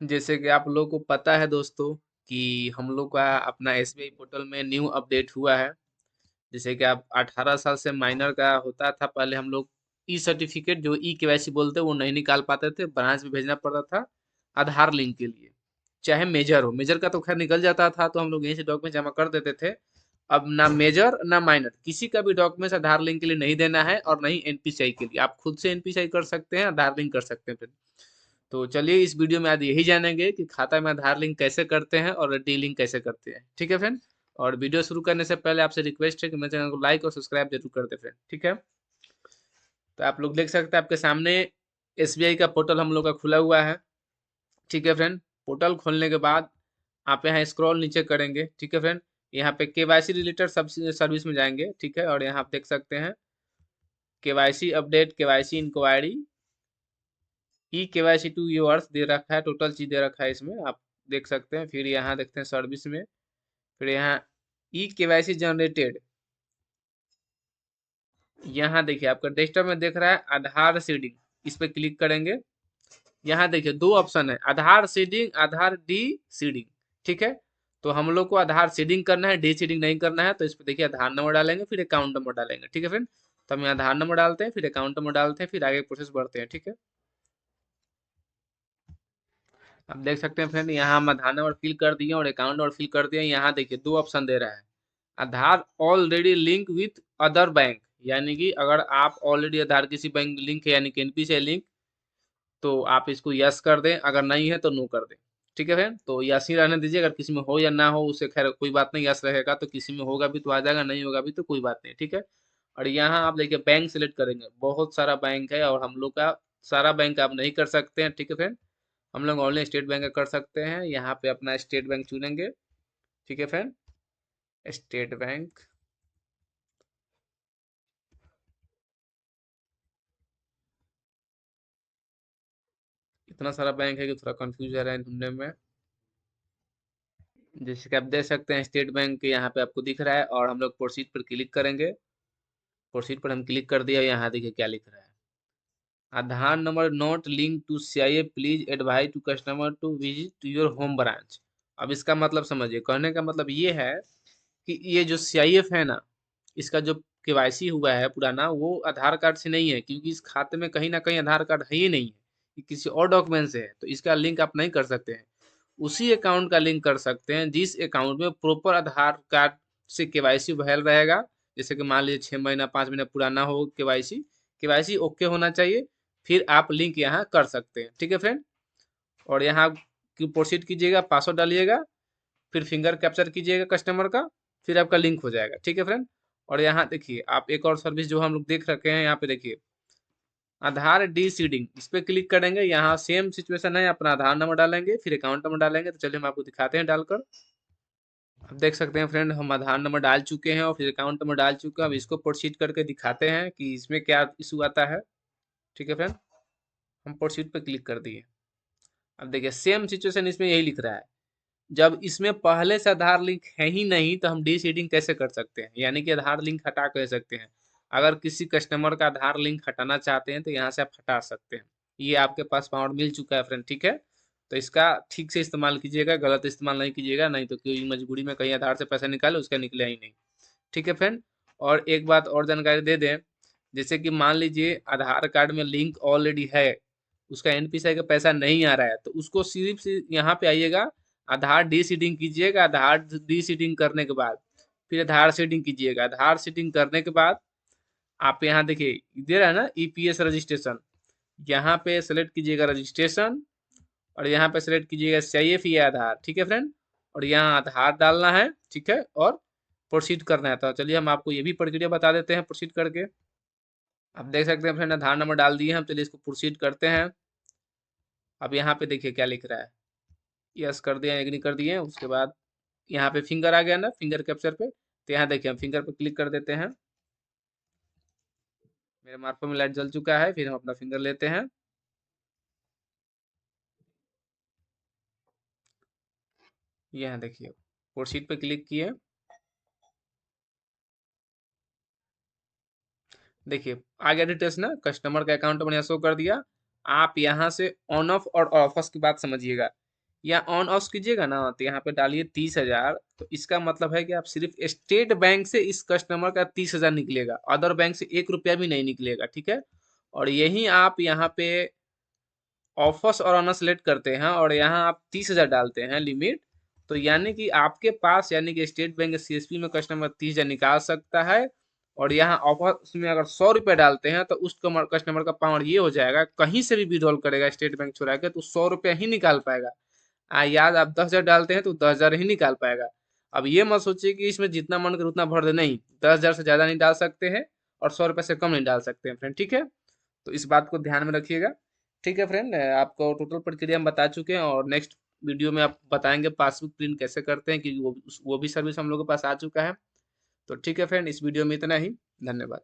जैसे कि आप लोगों को पता है दोस्तों कि हम लोग का अपना एसबीआई पोर्टल में न्यू अपडेट हुआ है। जैसे कि आप 18 साल से माइनर का होता था, पहले हम लोग ई सर्टिफिकेट जो ई केवाईसी बोलते हैं वो नहीं निकाल पाते थे, ब्रांच में भेजना पड़ता था आधार लिंक के लिए। चाहे मेजर हो, मेजर का तो खैर निकल जाता था तो हम लोग यहीं से डॉक्यूमेंट जमा कर देते थे। अब ना मेजर ना माइनर किसी का भी डॉक्यूमेंट्स आधार लिंक के लिए नहीं देना है, और नहीं एनपीसीआई के लिए। आप खुद से एनपीसीआई कर सकते हैं, आधार लिंक कर सकते हैं फिर। तो चलिए इस वीडियो में आज यही जानेंगे कि खाता में आधार लिंक कैसे करते हैं और डी लिंक कैसे करते हैं। ठीक है फ्रेंड। और वीडियो शुरू करने से पहले आपसे रिक्वेस्ट है कि मेरे चैनल को लाइक और सब्सक्राइब जरूर कर दे फ्रेंड। ठीक है। तो आप लोग देख सकते हैं आपके सामने एसबीआई का पोर्टल हम लोग का खुला हुआ है। ठीक है फ्रेंड। पोर्टल खोलने के बाद आप यहाँ स्क्रॉल नीचे करेंगे। ठीक है फ्रेंड। यहाँ पे केवाईसी रिलेटेड सब सर्विस में जाएंगे। ठीक है। और यहाँ आप देख सकते हैं KYC update, KYC inquiry, e KYC to yours दे रखा है, टोटल चीज दे रखा है इसमें आप देख सकते हैं। फिर यहाँ देखते हैं सर्विस में, फिर यहाँ ई केवाईसी जनरेटेड, यहाँ देखिए आपका डेस्कटॉप में देख रहा है आधार सीडिंग। इस पे क्लिक करेंगे। यहाँ देखिए दो ऑप्शन है, आधार सीडिंग, आधार डी सीडिंग। ठीक है। तो हम लोग को आधार सीडिंग करना है, डी सीडिंग नहीं करना है। तो इस पे देखिए आधार नंबर डालेंगे, फिर अकाउंट नंबर डालेंगे। ठीक है फ्रेंड। तो हम यहाँ आधार नंबर डालते हैं, फिर अकाउंट नंबर डालते हैं, फिर आगे प्रोसेस बढ़ते हैं। ठीक है। आप देख सकते हैं फ्रेंड, यहाँ हम आधार नंबर फिल कर दिए और अकाउंट नंबर फिल कर दिए। यहाँ देखिए दो ऑप्शन दे रहा है, Aadhaar already link with other bank. यानी कि अगर आप ऑलरेडी आधार किसी बैंक लिंक है, यानी कि एनपी से लिंक, तो आप इसको यस कर दें, अगर नहीं है तो नो कर दें। ठीक है फ्रेंड। तो यस ही रहने दीजिए, अगर किसी में हो या ना हो उससे खैर कोई बात नहीं, यस रहेगा तो किसी में होगा भी तो आ जाएगा, नहीं होगा भी तो कोई बात नहीं। ठीक है। और यहाँ आप देखिए बैंक सिलेक्ट करेंगे, बहुत सारा बैंक है और हम लोग का सारा बैंक आप नहीं कर सकते हैं। ठीक है फ्रेंड। हम लोग ऑनलाइन स्टेट बैंक का कर सकते हैं। यहाँ पे अपना स्टेट बैंक चुनेंगे। ठीक है फ्रेंड। स्टेट बैंक, इतना सारा बैंक है कि थोड़ा कंफ्यूज है रहा है ढूंढने में। जैसे कि आप देख सकते हैं स्टेट बैंक यहाँ पे आपको दिख रहा है, और हम लोग प्रोसीड पर क्लिक करेंगे। प्रोसीड पर हम क्लिक कर दिया, यहाँ देखिए क्या लिख रहा है, Aadhaar number not link to CIA, please advise to customer to visit your home branch. अब इसका मतलब समझिए, कहने का मतलब ये है कि ये जो सीआईएफ है ना, इसका जो केवाईसी हुआ है पुराना, वो आधार कार्ड से नहीं है, क्योंकि इस खाते में कहीं ना कहीं आधार कार्ड है ही नहीं है, ये किसी और डॉक्यूमेंट से है। तो इसका लिंक आप नहीं कर सकते हैं। उसी अकाउंट का लिंक कर सकते हैं जिस अकाउंट में प्रॉपर आधार कार्ड से केवाईसी वैल रहेगा। जैसे कि मान लीजिए 6 महीना 5 महीना पुराना हो केवाईसी, केवाईसी ओके होना चाहिए, फिर आप लिंक यहाँ कर सकते हैं। ठीक है फ्रेंड। और यहाँ प्रोसीड कीजिएगा, पासवर्ड डालिएगा, फिर फिंगर कैप्चर कीजिएगा कस्टमर का, फिर आपका लिंक हो जाएगा। ठीक है फ्रेंड। और यहाँ देखिए आप एक और सर्विस जो हम लोग देख रखे हैं, यहाँ पे देखिए आधार डी सीडिंग, इस पे क्लिक करेंगे। यहाँ सेम सिचुएशन है, अपना आधार नंबर डालेंगे, फिर अकाउंट नंबर डालेंगे। तो चलिए हम आपको दिखाते हैं डालकर। अब देख सकते हैं फ्रेंड, हम आधार नंबर डाल चुके हैं और फिर अकाउंट नंबर डाल चुके हैं। अब इसको प्रोसीड करके दिखाते हैं कि इसमें क्या इशू आता है। ठीक है फ्रेंड। हम प्रोसीड पे क्लिक कर दिए। अब देखिए सेम सिचुएशन इसमें यही लिख रहा है, जब इसमें पहले से आधार लिंक है ही नहीं तो हम डी सीडिंग कैसे कर सकते हैं, यानी कि आधार लिंक हटा कह सकते हैं। अगर किसी कस्टमर का आधार लिंक हटाना चाहते हैं तो यहाँ से आप हटा सकते हैं। ये आपके पास पावर मिल चुका है फ्रेंड। ठीक है। तो इसका ठीक से इस्तेमाल कीजिएगा, गलत इस्तेमाल नहीं कीजिएगा, नहीं तो कोई मजबूरी में कहीं आधार से पैसा निकाले उसका निकले ही नहीं। ठीक है फ्रेंड। और एक बात और जानकारी दे दें, जैसे कि मान लीजिए आधार कार्ड में लिंक ऑलरेडी है, उसका एनपीसीआई का पैसा नहीं आ रहा है, तो उसको सिर्फ यहाँ पे आइएगा, आधार डी सीडिंग कीजिएगा। आधार डी सीडिंग करने के बाद फिर आधार सीडिंग कीजिएगा। आधार सीडिंग करने के बाद आप यहाँ देखिए दे रहा है ना ईपीएस रजिस्ट्रेशन, यहाँ पे सेलेक्ट कीजिएगा रजिस्ट्रेशन, और यहाँ पे सेलेक्ट कीजिएगा सीआईएफ या आधार। ठीक है फ्रेंड। और यहाँ आधार डालना है। ठीक है। और प्रोसीड करना है। तो चलिए हम आपको ये भी प्रक्रिया बता देते हैं प्रोसीड करके। आप देख सकते हैं फ्रेंड आधार नंबर डाल दिए हम, चलिए इसको प्रोसीड करते हैं। अब यहाँ पे देखिए क्या लिख रहा है, यस कर दिया, एग्री कर दिए। उसके बाद यहाँ पे फिंगर आ गया ना, फिंगर कैप्चर पे, तो यहाँ देखिए हम फिंगर पे क्लिक कर देते हैं। मेरे स्मार्टफोन में लाइट जल चुका है, फिर हम अपना फिंगर लेते हैं। यहाँ देखिए प्रोसीड पे क्लिक किए। देखिए आ गया डिटेल्स ना, कस्टमर का अकाउंट बढ़िया शो कर दिया। आप यहाँ से ऑन ऑफ और ऑफ की बात समझिएगा। या ऑन ऑफ कीजिएगा ना तो यहाँ पे डालिए 30,000। तो इसका मतलब है कि आप सिर्फ स्टेट बैंक से इस कस्टमर का 30,000 निकलेगा, अदर बैंक से 1 रुपया भी नहीं निकलेगा, ठीक है। और यही आप यहाँ पे ऑफर्स और ऑनर सेलेक्ट करते हैं और यहाँ आप 30,000 डालते हैं लिमिट। तो यानी कि आपके पास, यानी कि स्टेट बैंक सीएसपी में कस्टमर 30,000 निकाल सकता है। और यहाँ ऑफर्स में अगर 100 रुपये डालते हैं तो उस कस्टमर का पावर ये हो जाएगा, कहीं से भी विड्रॉल करेगा स्टेट बैंक चुरा के तो 100 रुपया ही निकाल पाएगा। याद, आप 10,000 डालते हैं तो 10,000 ही निकाल पाएगा। अब ये मत सोचिए कि इसमें जितना मन करे उतना भर दे, नहीं, 10,000 से ज्यादा नहीं डाल सकते हैं और 100 रुपये से कम नहीं डाल सकते हैं फ्रेंड, ठीक है। तो इस बात को ध्यान में रखिएगा। ठीक है फ्रेंड, आपको टोटल प्रक्रिया हम बता चुके हैं और नेक्स्ट वीडियो में आप बताएंगे पासबुक प्रिंट कैसे करते हैं, क्योंकि वो भी सर्विस हम लोग के पास आ चुका है। तो ठीक है फ्रेंड, इस वीडियो में इतना ही। धन्यवाद।